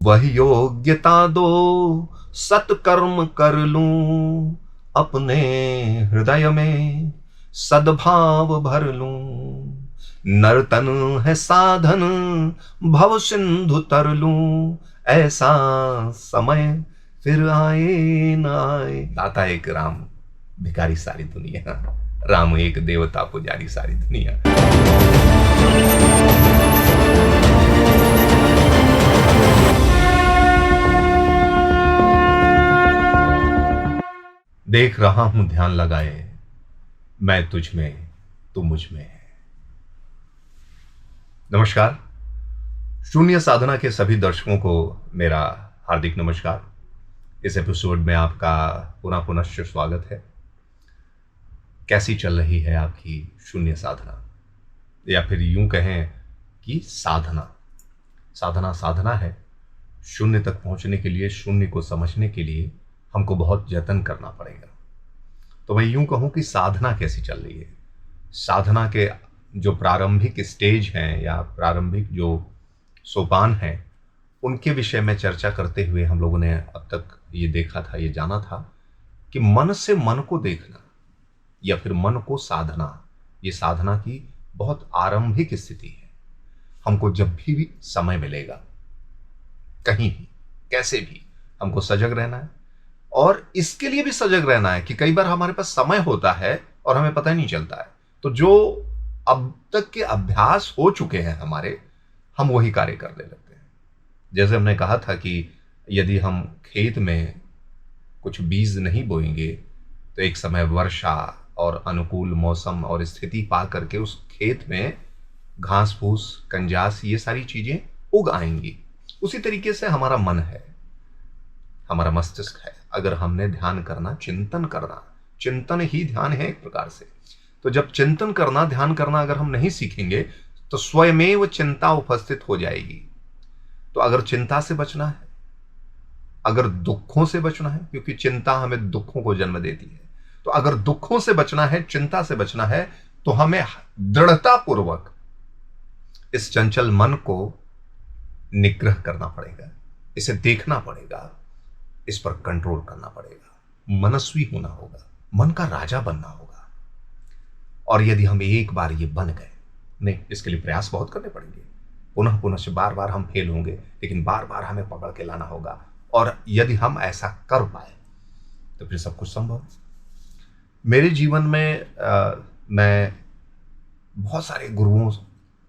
वह योग्यता दो सत्कर्म कर लूं, अपने हृदय में सद्भाव भर लूं। नर्तन है साधन भव सिंधु तर लूं, ऐसा समय फिर आए न आए। दाता एक राम भिखारी सारी दुनिया, राम एक देवता पुजारी सारी दुनिया। देख रहा हूं ध्यान लगाए, मैं तुझ में तू मुझ में है। नमस्कार, शून्य साधना के सभी दर्शकों को मेरा हार्दिक नमस्कार। इस एपिसोड में आपका पुनः पुनश्च स्वागत है। कैसी चल रही है आपकी शून्य साधना, या फिर यूं कहें कि साधना। साधना साधना है। शून्य तक पहुंचने के लिए, शून्य को समझने के लिए हमको बहुत यत्न करना पड़ेगा। तो मैं यूं कहूं कि साधना कैसी चल रही है। साधना के जो प्रारंभिक स्टेज हैं या प्रारंभिक जो सोपान हैं, उनके विषय में चर्चा करते हुए हम लोगों ने अब तक ये देखा था, ये जाना था कि मन से मन को देखना या फिर मन को साधना, ये साधना की बहुत आरंभिक स्थिति है। हमको जब भी समय मिलेगा, कहीं भी, कैसे भी, हमको सजग रहना है। और इसके लिए भी सजग रहना है कि कई बार हमारे पास समय होता है और हमें पता ही नहीं चलता है। तो जो अब तक के अभ्यास हो चुके हैं हमारे, हम वही कार्य करने लगते हैं। जैसे हमने कहा था कि यदि हम खेत में कुछ बीज नहीं बोएंगे तो एक समय वर्षा और अनुकूल मौसम और स्थिति पा करके उस खेत में घास फूस, कंजास, ये सारी चीजें उग आएंगी। उसी तरीके से हमारा मन है, हमारा मस्तिष्क है। अगर हमने ध्यान करना, चिंतन करना, चिंतन ही ध्यान है एक प्रकार से। तो जब चिंतन करना, ध्यान करना अगर हम नहीं सीखेंगे तो स्वयमेव चिंता उपस्थित हो जाएगी। तो अगर चिंता से बचना है, अगर दुखों से बचना है, क्योंकि चिंता हमें दुखों को जन्म देती है, तो अगर दुखों से बचना है, चिंता से बचना है, तो हमें दृढ़ता पूर्वक इस चंचल मन को निग्रह करना पड़ेगा, इसे देखना पड़ेगा, इस पर कंट्रोल करना पड़ेगा, मनस्वी होना होगा, मन का राजा बनना होगा। और यदि हम एक बार ये बन गए, नहीं, इसके लिए प्रयास बहुत करने पड़ेंगे, पुनः पुनः बार बार हम फेल होंगे, लेकिन बार बार हमें पकड़ के लाना होगा। और यदि हम ऐसा कर पाए तो फिर सब कुछ संभव है। मेरे जीवन में मैं बहुत सारे गुरुओं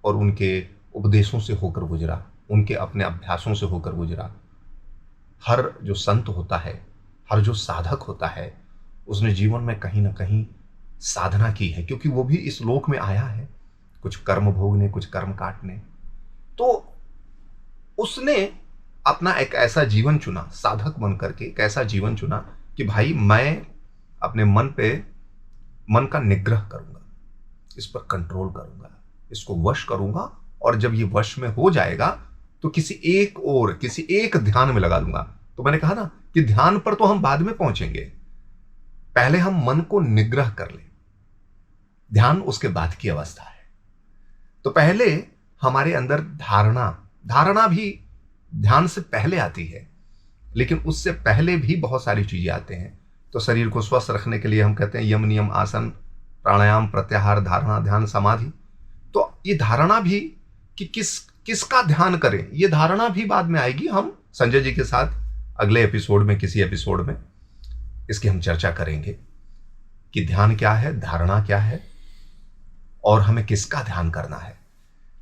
और उनके उपदेशों से होकर गुजरा, उनके अपने अभ्यासों से होकर गुजरा। हर जो संत होता है, हर जो साधक होता है, उसने जीवन में कहीं ना कहीं साधना की है, क्योंकि वो भी इस लोक में आया है कुछ कर्म भोगने, कुछ कर्म काटने। तो उसने अपना एक ऐसा जीवन चुना, साधक बन करके एक ऐसा जीवन चुना कि भाई मैं अपने मन का निग्रह करूंगा, इस पर कंट्रोल करूंगा, इसको वश करूंगा। और जब ये वश में हो जाएगा तो किसी एक ध्यान में लगा दूंगा। तो मैंने कहा ना कि ध्यान पर तो हम बाद में पहुंचेंगे, पहले हम मन को निग्रह कर लें। ध्यान उसके बाद की अवस्था है। तो पहले हमारे अंदर धारणा भी ध्यान से पहले आती है, लेकिन उससे पहले भी बहुत सारी चीजें आते हैं। तो शरीर को स्वस्थ रखने के लिए हम कहते हैं यम नियम आसन प्राणायाम प्रत्याहार धारणा ध्यान समाधि। तो ये धारणा भी कि किसका ध्यान करें, ये धारणा भी बाद में आएगी। हम संजय जी के साथ अगले एपिसोड में, किसी एपिसोड में इसकी हम चर्चा करेंगे कि ध्यान क्या है, धारणा क्या है और हमें किसका ध्यान करना है।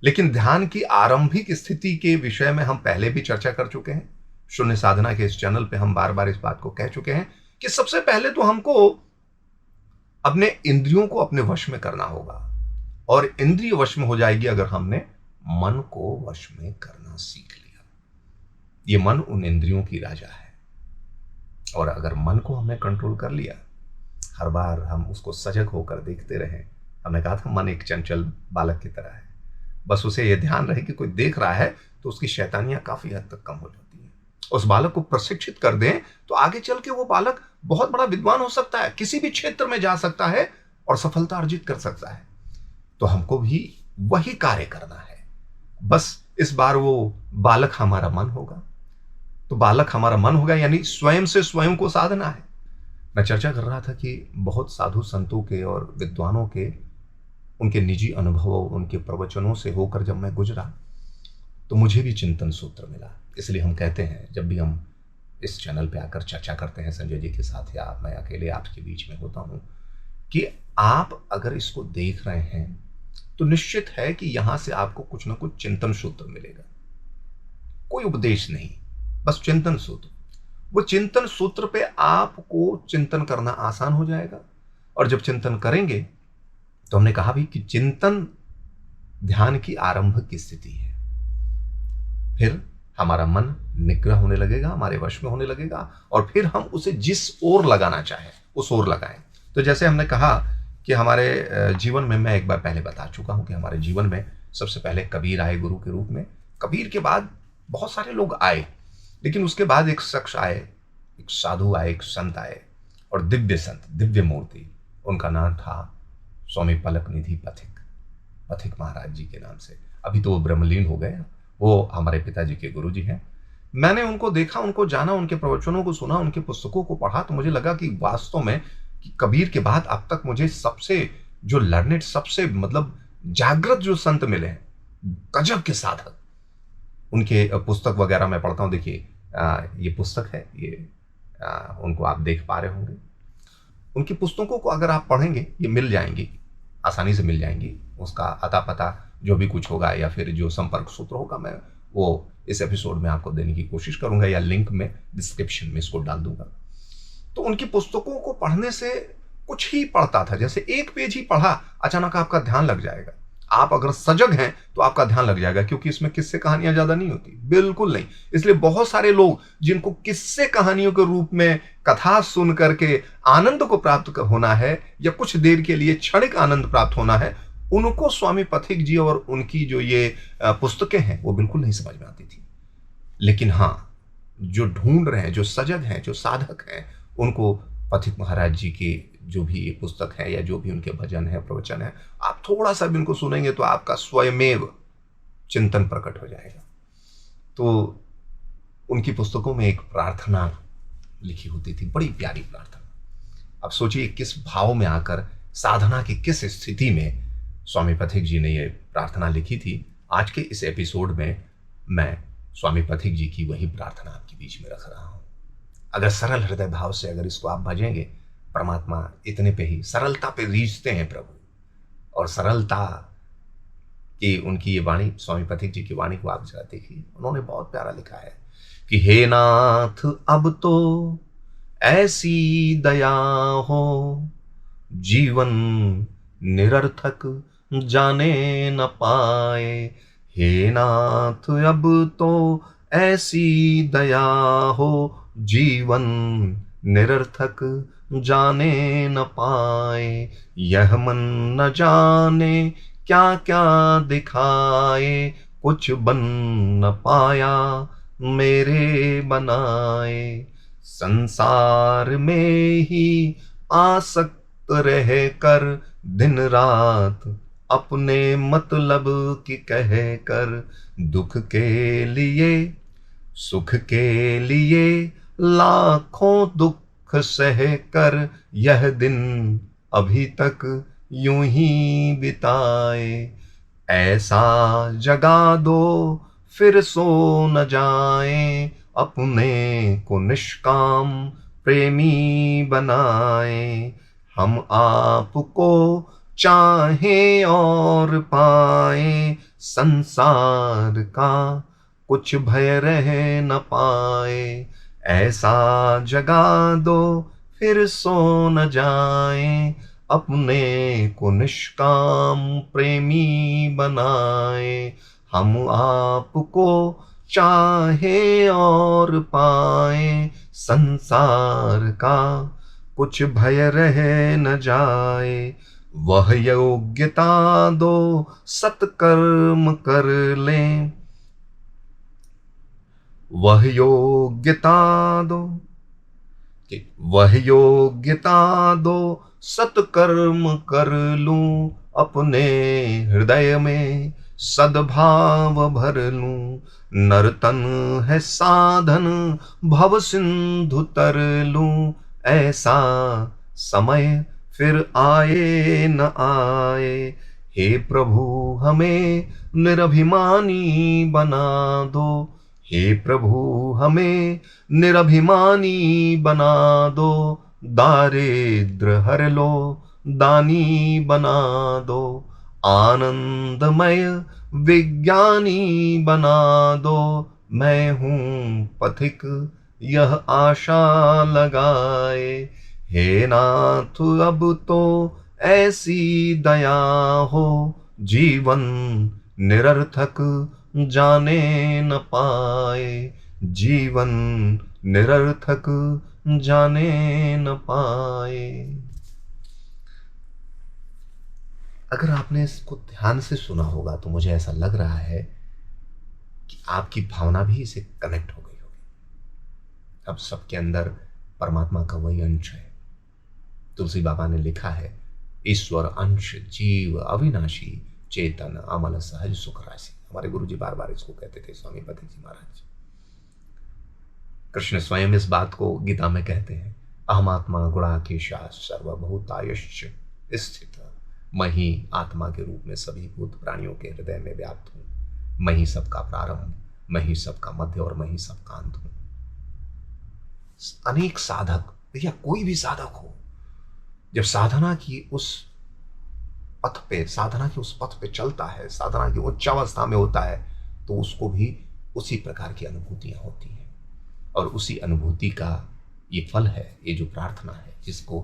लेकिन ध्यान की आरंभिक स्थिति के विषय में हम पहले भी चर्चा कर चुके हैं। शून्य साधना के इस चैनल पे हम बार बार इस बात को कह चुके हैं कि सबसे पहले तो हमको अपने इंद्रियों को अपने वश में करना होगा, और इंद्रिय वश में हो जाएगी अगर हमने मन को वश में करना सीख लिया। ये मन उन इंद्रियों की राजा है, और अगर मन को हमने कंट्रोल कर लिया, हर बार हम उसको सजग होकर देखते रहें। हमने कहा था मन एक चंचल बालक की तरह है, बस उसे यह ध्यान रहे कि कोई देख रहा है तो उसकी शैतानियां काफी हद तक कम हो जाती हैं। उस बालक को प्रशिक्षित कर दें तो आगे चल के वो बालक बहुत बड़ा विद्वान हो सकता है, किसी भी क्षेत्र में जा सकता है और सफलता अर्जित कर सकता है। तो हमको भी वही कार्य करना है। बस इस बार वो बालक हमारा मन होगा, तो बालक हमारा मन होगा, यानी स्वयं से स्वयं को साधना है। मैं चर्चा कर रहा था कि बहुत साधु संतों के और विद्वानों के, उनके निजी अनुभवों, उनके प्रवचनों से होकर जब मैं गुजरा तो मुझे भी चिंतन सूत्र मिला। इसलिए हम कहते हैं, जब भी हम इस चैनल पे आकर चर्चा करते हैं संजय जी के साथ, या मैं अकेले आपके बीच में होता हूं, कि आप अगर इसको देख रहे हैं तो निश्चित है कि यहां से आपको कुछ ना कुछ चिंतन सूत्र मिलेगा। कोई उपदेश नहीं, बस चिंतन सूत्र। वो चिंतन सूत्र पे आपको चिंतन करना आसान हो जाएगा। और जब चिंतन करेंगे तो हमने कहा भी कि चिंतन ध्यान की आरंभ की स्थिति है। फिर हमारा मन निग्रह होने लगेगा, हमारे वश में होने लगेगा, और फिर हम उसे जिस ओर लगाना चाहें उस ओर लगाएं। तो जैसे हमने कहा कि हमारे जीवन में, मैं एक बार पहले बता चुका हूं कि हमारे जीवन में सबसे पहले कबीर आए गुरु के रूप में। कबीर के बाद बहुत सारे लोग आए, लेकिन उसके बाद एक शख्स आए, एक साधु आए, एक संत आए, और दिव्य संत, दिव्य मूर्ति। उनका नाम था स्वामी पलक निधि पथिक, पथिक महाराज जी के नाम से। अभी तो वो ब्रह्मलीन हो गए, वो हमारे पिताजी के गुरु जी हैं। मैंने उनको देखा, उनको जाना, उनके प्रवचनों को सुना, उनके पुस्तकों को पढ़ा, तो मुझे लगा कि वास्तव में कि कबीर के बाद अब तक मुझे सबसे जो लर्नेड, सबसे मतलब जागृत जो संत मिले हैं, गजब के साधक। उनके पुस्तक वगैरह मैं पढ़ता हूँ। देखिए ये पुस्तक है, ये उनको आप देख पा रहे होंगे। उनकी पुस्तकों को अगर आप पढ़ेंगे, ये मिल जाएंगी, आसानी से मिल जाएंगी। उसका अता पता जो भी कुछ होगा, या फिर जो संपर्क सूत्र होगा, मैं वो इस एपिसोड में आपको देने की कोशिश करूंगा, या लिंक में डिस्क्रिप्शन में इसको डाल दूंगा। तो उनकी पुस्तकों को पढ़ने से कुछ ही पढ़ता था, जैसे एक पेज ही पढ़ा, अचानक आपका ध्यान लग जाएगा। आप अगर सजग हैं तो आपका ध्यान लग जाएगा, क्योंकि इसमें किस्से कहानियां ज्यादा नहीं होती, बिल्कुल नहीं। इसलिए बहुत सारे लोग जिनको किस्से कहानियों के रूप में कथा सुन करके आनंद को प्राप्त होना है, या कुछ देर के लिए क्षणिक आनंद प्राप्त होना है, उनको स्वामी पथिक जी और उनकी जो ये पुस्तकें हैं वो बिल्कुल नहीं समझ में आती थी। लेकिन हाँ, जो ढूंढ रहे हैं, जो सजग हैं, जो साधक हैं, उनको पथिक महाराज जी की जो भी ये पुस्तक है, या जो भी उनके भजन है, प्रवचन है, आप थोड़ा सा भी इनको सुनेंगे तो आपका स्वयमेव चिंतन प्रकट हो जाएगा। तो उनकी पुस्तकों में एक प्रार्थना लिखी होती थी, बड़ी प्यारी प्रार्थना। अब सोचिए किस भाव में आकर, साधना की किस स्थिति में स्वामी पथिक जी ने ये प्रार्थना लिखी थी। आज के इस एपिसोड में मैं स्वामी पथिक जी की वही प्रार्थना आपके बीच में रख रहा हूं। अगर सरल हृदय भाव से अगर इसको आप भजेंगे, परमात्मा इतने पे ही, सरलता पे रीझते हैं प्रभु। और सरलता की उनकी ये वाणी, स्वामी पथिक जी की वाणी को आप जरा देखिए। उन्होंने बहुत प्यारा लिखा है कि हे नाथ अब तो ऐसी दया हो, जीवन निरर्थक जाने न पाए। हे नाथ अब तो ऐसी दया हो, जीवन निरर्थक जाने न पाए। यह मन न जाने क्या क्या दिखाए, कुछ बन न पाया मेरे बनाए। संसार में ही आसक्त रह कर, दिन रात अपने मतलब की कह कर, दुख के लिए सुख के लिए लाखों दुख सह कर, यह दिन अभी तक यूं ही बिताए। ऐसा जगा दो फिर सो न जाए, अपने को निष्काम प्रेमी बनाए। हम आपको चाहें और पाए, संसार का कुछ भय रह न पाए। ऐसा जगा दो फिर सो न जाए, अपने को निष्काम प्रेमी बनाए। हम आपको चाहे और पाए, संसार का कुछ भय रह न जाए। वह योग्यता दो सत्कर्म कर लें, वह योग्यता दो, वह योग्यता दो सत्कर्म कर लूं, अपने हृदय में सद्भाव भर लूं। नर्तन है साधन, भव सिंधु तर लूं। ऐसा समय फिर आए न आए। हे प्रभु हमें निरभिमानी बना दो। हे प्रभु हमें निरभिमानी बना दो। दारिद्र हर लो, दानी बना दो। आनंदमय विज्ञानी बना दो। मैं हूं पथिक यह आशा लगाए। हे नाथ अब तो ऐसी दया हो, जीवन निरर्थक जाने न पाए। जीवन निरर्थक जाने न पाए। अगर आपने इसको ध्यान से सुना होगा तो मुझे ऐसा लग रहा है कि आपकी भावना भी इसे कनेक्ट हो गई होगी। अब सबके अंदर परमात्मा का वही अंश है। तुलसी बाबा ने लिखा है, ईश्वर अंश जीव अविनाशी, चेतन अमल सहज सुख राशि। हमारे गुरु जी बार बार इसको कहते थे, स्वामी पथिक जी महाराज। कृष्ण स्वयं इस बात को गीता में कहते हैं, अहमात्मा गुणाकेशात् सर्वभूतायश्च स्थित। मैं ही आत्मा के रूप में सभी भूत प्राणियों के हृदय में व्याप्त हूं। मैं ही सबका प्रारंभ, मैं ही सबका मध्य और मैं ही सबका अंत हूं। अनेक साधक, भैया कोई भी साधक हो, जब साधना की उस पथ पे चलता है, साधना की उच्चावस्था में होता है, तो उसको भी उसी प्रकार की अनुभूतियां होती हैं। और उसी अनुभूति का ये फल है, ये जो प्रार्थना है, जिसको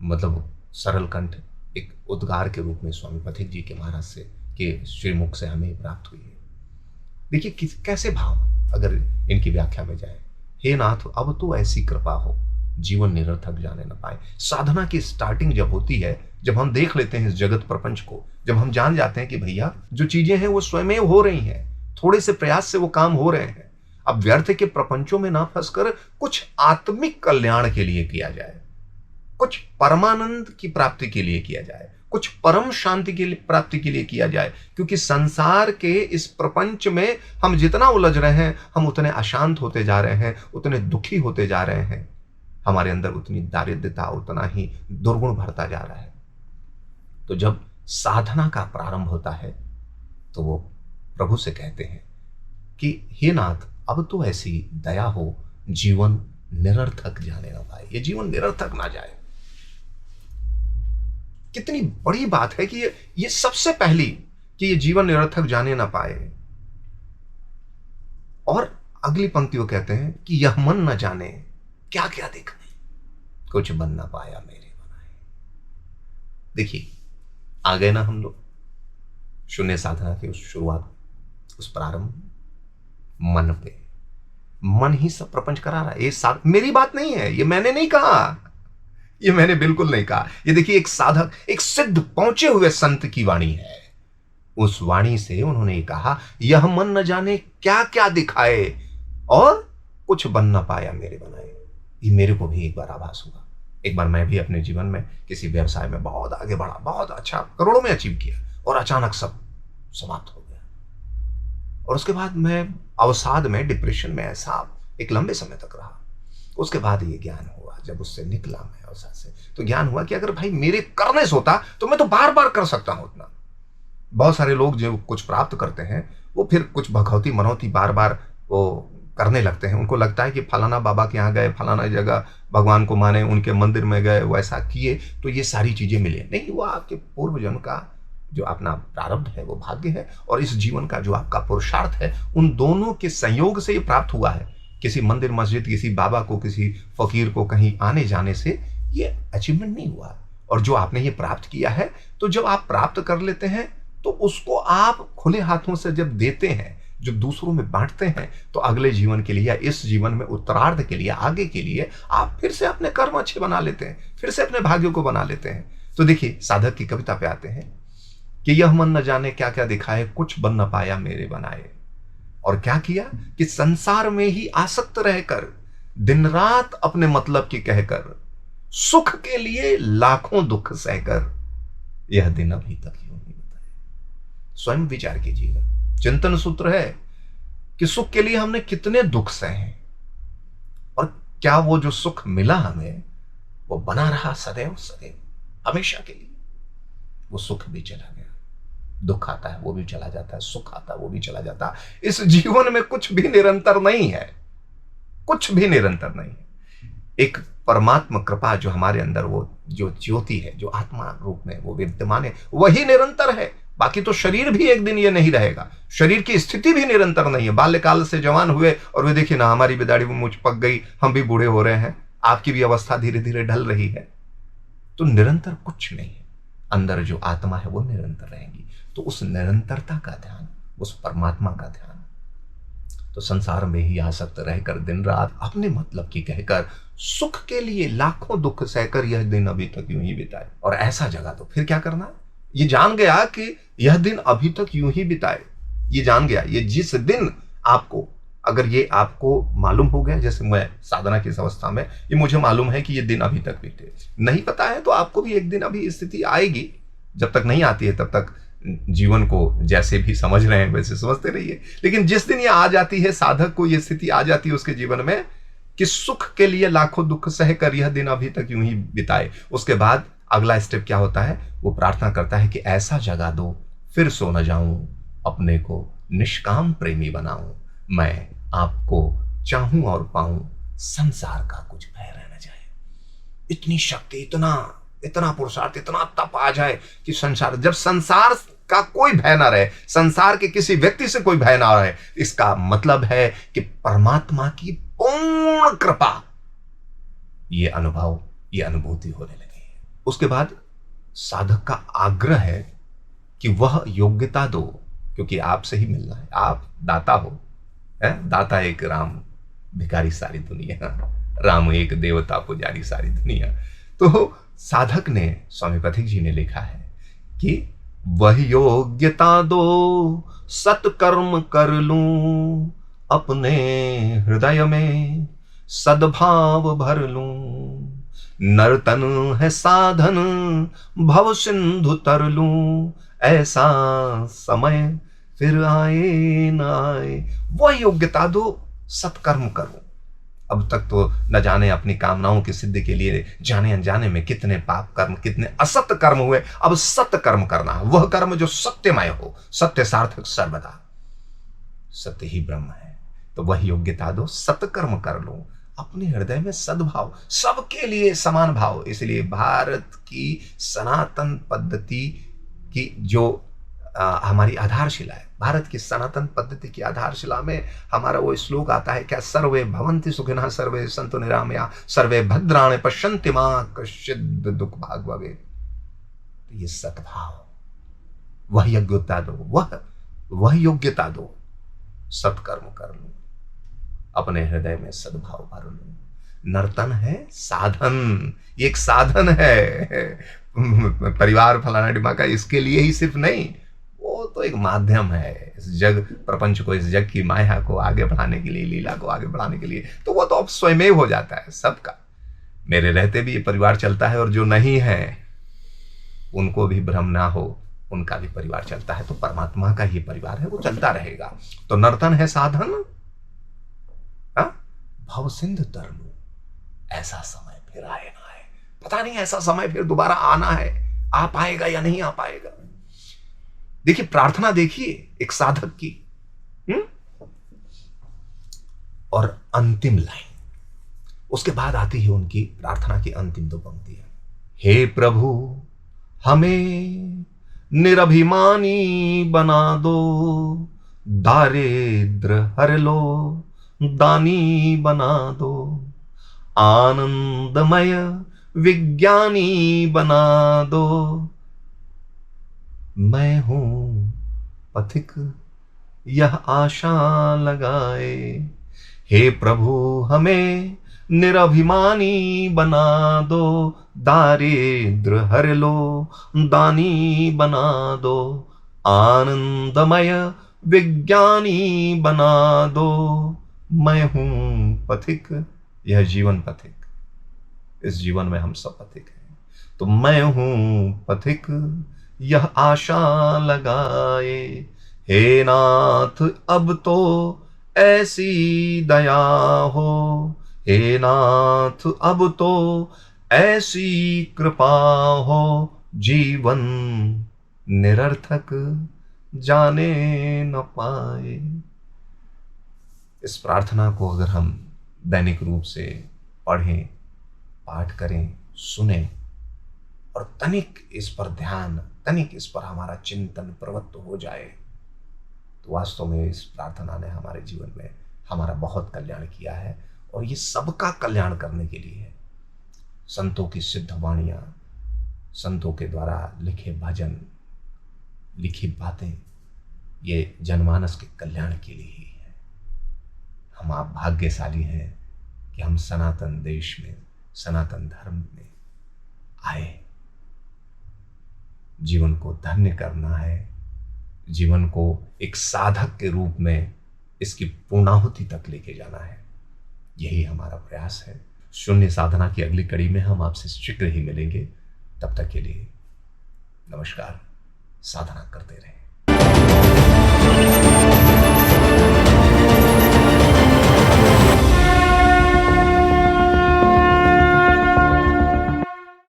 मतलब सरल कंठ एक उद्गार के रूप में स्वामी पथिक जी के महाराज से के श्रीमुख से हमें प्राप्त हुई है। देखिए कैसे भाव अगर इनकी व्याख्या में जाए। हे नाथ अब तो ऐसी कृपा हो, जीवन निरर्थक जाने न पाए। साधना की स्टार्टिंग जब होती है, जब हम देख लेते हैं इस जगत प्रपंच को, जब हम जान जाते हैं कि भैया जो चीजें हैं वो स्वयं हो रही हैं, थोड़े से प्रयास से वो काम हो रहे हैं। अब व्यर्थ के प्रपंचों में ना फंसकर कुछ आत्मिक कल्याण के लिए किया जाए, कुछ परमानंद की प्राप्ति के लिए किया जाए, कुछ परम शांति की प्राप्ति के लिए किया जाए। क्योंकि संसार के इस प्रपंच में हम जितना उलझ रहे हैं, हम उतने अशांत होते जा रहे हैं, उतने दुखी होते जा रहे हैं। हमारे अंदर उतनी दारिद्रता, उतना ही दुर्गुण भरता जा रहा है। तो जब साधना का प्रारंभ होता है तो वो प्रभु से कहते हैं कि हे नाथ अब तो ऐसी दया हो, जीवन निरर्थक जाने ना पाए, ये जीवन निरर्थक ना जाए। कितनी बड़ी बात है कि ये सबसे पहली कि ये जीवन निरर्थक जाने ना पाए। और अगली पंक्ति वो कहते हैं कि यह मन न जाने क्या क्या दिखाए, कुछ बन ना पाया मेरे बनाए। देखिए आ गए ना हम लोग शून्य साधना की उस शुरुआत, उस प्रारंभ मन पे। मन ही सब प्रपंच करा रहा है। ये मेरी बात नहीं है, ये मैंने नहीं कहा, ये मैंने बिल्कुल नहीं कहा। ये देखिए एक साधक, एक सिद्ध पहुंचे हुए संत की वाणी है। उस वाणी से उन्होंने कहा, यह मन न जाने क्या क्या दिखाए और कुछ बन न पाया मेरे बनाए। ये मेरे को भी एक बार आभास हुआ। एक बार मैं भी अपने जीवन में किसी व्यवसाय में बहुत आगे बढ़ा, बहुत अच्छा करोड़ों में अचीव किया, और अचानक सब समाप्त हो गया। और उसके बाद मैं अवसाद में, डिप्रेशन में ऐसा एक लंबे समय तक रहा। उसके बाद ये ज्ञान हुआ, जब उससे निकला मैं अवसाद से, तो ज्ञान हुआ कि अगर भाई मेरे करने से होता तो मैं तो बार बार कर सकता हूं उतना। बहुत सारे लोग जो कुछ प्राप्त करते हैं वो फिर कुछ भगवती मनौती बार बार वो करने लगते हैं। उनको लगता है कि फलाना बाबा के यहाँ गए, फलाना जगह भगवान को माने, उनके मंदिर में गए, वो ऐसा किए तो ये सारी चीजें मिले। नहीं, वो आपके पूर्व जन्म का जो अपना प्रारब्ध है, वो भाग्य है, और इस जीवन का जो आपका पुरुषार्थ है, उन दोनों के संयोग से ये प्राप्त हुआ है। किसी मंदिर मस्जिद, किसी बाबा को, किसी फकीर को कहीं आने जाने से ये अचीवमेंट नहीं हुआ। और जो आपने ये प्राप्त किया है, तो जब आप प्राप्त कर लेते हैं तो उसको आप खुले हाथों से जब देते हैं, जब दूसरों में बांटते हैं, तो अगले जीवन के लिए या इस जीवन में उत्तरार्ध के लिए, आगे के लिए आप फिर से अपने कर्म अच्छे बना लेते हैं, फिर से अपने भाग्य को बना लेते हैं। तो देखिए साधक की कविता पे आते हैं कि यह मन न जाने क्या क्या दिखाए, कुछ बन न पाया मेरे बनाए। और क्या किया कि संसार में ही आसक्त रहकर, दिन रात अपने मतलब की कहकर, सुख के लिए लाखों दुख सहकर, यह दिन अभी तक यूं ही बताए। स्वयं विचार कीजिएगा। चिंतन सूत्र है कि सुख के लिए हमने कितने दुख सहे हैं, और क्या वो जो सुख मिला हमें वो बना रहा सदैव सदैव हमेशा के लिए? वो सुख भी चला गया, दुख आता है वो भी चला जाता है, सुख आता है वो भी चला जाता है। इस जीवन में कुछ भी निरंतर नहीं है, कुछ भी निरंतर नहीं है। एक परमात्मा कृपा जो हमारे अंदर, वो जो ज्योति है, जो आत्मा रूप में वो विद्यमान है, वही निरंतर है। बाकी तो शरीर भी एक दिन ये नहीं रहेगा, शरीर की स्थिति भी निरंतर नहीं है। बाल्यकाल से जवान हुए और वे देखिए ना, हमारी भी दाढ़ी मूंछ पक गई, हम भी बूढ़े हो रहे हैं, आपकी भी अवस्था धीरे धीरे ढल रही है। तो निरंतर कुछ नहीं है, अंदर जो आत्मा है वो निरंतर रहेगी। तो उस निरंतरता का ध्यान, उस परमात्मा का ध्यान, तो संसार में ही आसक्त रहकर दिन रात अपने मतलब की कहकर सुख के लिए लाखों दुख सहकर यह दिन अभी तक यूं ही बिताए। और ऐसा जगह तो फिर क्या करना है? ये जान गया कि यह दिन अभी तक यूं ही बिताए, ये जान गया, ये जिस दिन आपको, अगर ये आपको मालूम हो गया, जैसे मैं साधना की इस अवस्था में, ये मुझे मालूम है कि ये दिन अभी तक बीते, नहीं पता है तो आपको भी एक दिन अभी स्थिति आएगी। जब तक नहीं आती है तब तक जीवन को जैसे भी समझ रहे हैं वैसे समझते रहिए। लेकिन जिस दिन ये आ जाती है, साधक को ये स्थिति आ जाती है उसके जीवन में कि सुख के लिए लाखों दुख सहकर यह दिन अभी तक यूं ही बिताए, उसके बाद अगला स्टेप क्या होता है? वो प्रार्थना करता है कि ऐसा जगा दो फिर सो न जाऊं, अपने को निष्काम प्रेमी बनाऊं, मैं आपको चाहूं और पाऊं, संसार का कुछ भय रह न जाए। इतनी शक्ति, इतना पुरुषार्थ, इतना तप आ जाए कि संसार, जब संसार का कोई भय ना रहे, संसार के किसी व्यक्ति से कोई भय ना रहे, इसका मतलब है कि परमात्मा की पूर्ण कृपा, ये अनुभव, ये अनुभूति होने लगी है। उसके बाद साधक का आग्रह है कि वह योग्यता दो, क्योंकि आपसे ही मिलना है, आप दाता हो, है? दाता एक राम, भिखारी सारी दुनिया, राम एक देवता पुजारी सारी दुनिया। तो साधक ने, स्वामी पथिक जी ने लिखा है कि वह योग्यता दो सत्कर्म कर लूं, अपने हृदय में सद्भाव भर लूं, नर्तन है साधन भव सिंधु तर लूं, ऐसा समय फिर आए न आए। वह योग्यता दो, सत्कर्म करूं। अब तक तो न जाने अपनी कामनाओं की सिद्धि के लिए जाने अनजाने में कितने पाप कर्म, कितने असत्य कर्म हुए। अब सत्य कर्म करना, वह कर्म जो सत्यमय हो, सत्य सार्थक सर्वदा, सत्य ही ब्रह्म है। तो वह योग्यता दो, सत्कर्म कर लो, अपने हृदय में सद्भाव, सबके लिए समान भाव। इसलिए भारत की सनातन पद्धति की जो हमारी आधारशिला है, भारत की सनातन पद्धति की आधारशिला में हमारा वो श्लोक आता है क्या? सर्वे भवन्ति सुखिनः, सर्वे सन्तु निरामया, सर्वे भद्राणि पश्यन्ति मा कश्चित् दुःख भाग् भवेत्। ये सद्भाव, वह योग्यता दो, वह योग्यता दो, सत्कर्म कर लो, अपने हृदय में सद्भाव भर लो। नर्तन है साधन, ये एक साधन है। परिवार फलाना डिमा का इसके लिए ही सिर्फ नहीं, वो तो एक माध्यम है इस जग प्रपंच को, इस जग की माया को आगे बढ़ाने के लिए, लीला को आगे बढ़ाने के लिए। तो वो तो अब स्वयं हो जाता है सबका। मेरे रहते भी ये परिवार चलता है, और जो नहीं है उनको भी भ्रम ना हो, उनका भी परिवार चलता है। तो परमात्मा का ही परिवार है, वो चलता रहेगा। तो नर्तन है साधन, भव सिंधु तर लूं, ऐसा समय फिर आए ना आए। पता नहीं ऐसा समय फिर दोबारा आना है, आ पाएगा या नहीं आ पाएगा। देखिए प्रार्थना, देखिए एक साधक की, और अंतिम लाइन, उसके बाद आती है उनकी प्रार्थना की अंतिम दो पंक्तियां। हे प्रभु हमें निरभिमानी बना दो, दारिद्र हर लो, दानी बना दो, आनंदमय विज्ञानी बना दो, मैं हूं पथिक यह आशा लगाए। हे प्रभु हमें निरभिमानी बना दो, दारिद्र हर लो, दानी बना दो, आनंदमय विज्ञानी बना दो, मैं हूं पथिक यह जीवन पथिक। इस जीवन में हम सब पथिक हैं। तो मैं हूं पथिक यह आशा लगाए। हे नाथ अब तो ऐसी दया हो, हे नाथ अब तो ऐसी कृपा हो, जीवन निरर्थक जाने न पाए। इस प्रार्थना को अगर हम दैनिक रूप से पढ़ें, पाठ करें, सुने और तनिक इस पर ध्यान, तनिक इस पर हमारा चिंतन प्रवृत्त हो जाए, तो वास्तव में इस प्रार्थना ने हमारे जीवन में हमारा बहुत कल्याण किया है। और ये सबका कल्याण करने के लिए है। संतों की सिद्ध वाणियां, संतों के द्वारा लिखे भजन, लिखी बातें, ये जनमानस के कल्याण के लिए ही है। हम आप भाग्यशाली हैं कि हम सनातन देश में, सनातन धर्म में आए। जीवन को धन्य करना है, जीवन को एक साधक के रूप में इसकी पूर्णाहुति तक लेके जाना है। यही हमारा प्रयास है। शून्य साधना की अगली कड़ी में हम आपसे शीघ्र ही मिलेंगे। तब तक के लिए नमस्कार। साधना करते रहें।